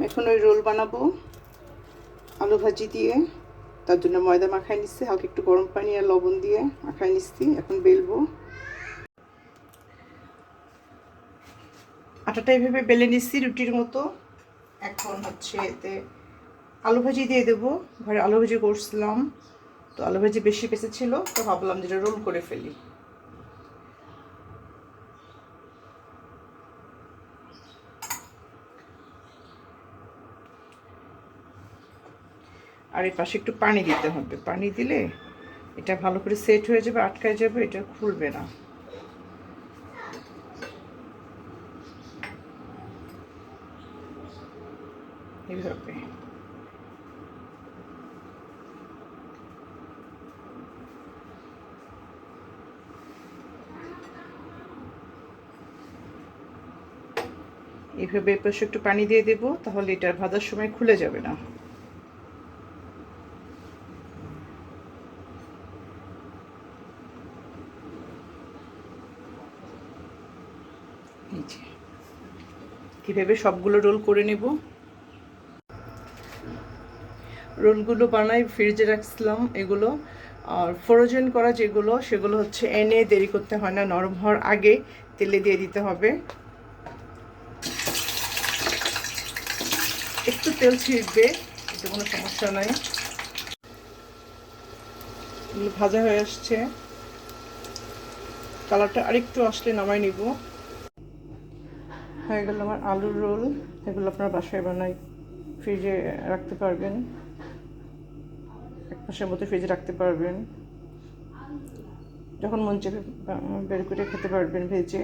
এখন ওই রোল বানাবো আলু ভাজি দিয়ে। তার জন্য ময়দা মাখাই নিচ্ছি, হালকা একটু গরম পানি আর লবণ দিয়ে মাখাই নিচ্ছি। এখন বেলবো। আটাটা এইভাবে বেলে নিচ্ছি রুটির মতো। এখন হচ্ছে এতে আলু ভাজি দিয়ে দেবো। ঘরে আলু ভাজি করছিলাম, তো আলু ভাজি বেশি বেঁচে ছিল, তো ভাবলাম যেটা রোল করে ফেলি। আর এই পাশে একটু পানি দিতে হবে, পানি দিলে এটা ভালো করে সেট হয়ে যাবে, আটকায় যাবে, এটা খুলবে না। এইভাবে এইভাবে এ পাশে একটু পানি দিয়ে দেবো, তাহলে এটা ভাজার সময় খুলে যাবে না। এই যে কীভাবে সবগুলো রোল করে নেব। রোলগুলো বানাই ফ্রিজে রাখছিলাম এগুলো। আর ফ্রোজেন করা যেগুলো, সেগুলো হচ্ছে এনে দেরি করতে হয় না, নরম হওয়ার আগে তেলে দিয়ে দিতে হবে। একটু তেল ছিটবে, এতে কোনো সমস্যা নাই। এগুলো ভাজা হয়ে আসছে, কালারটা আরেকটু আসলে নামাই নিব। হয়ে গেল আমার আলুর রোল। এগুলো আপনার বাসায় বানাই ফ্রিজে রাখতে পারবেন, এক মাসের মতো ফ্রিজে রাখতে পারবেন। যখন মন চাইবে বের করে খেতে পারবেন ভেজে।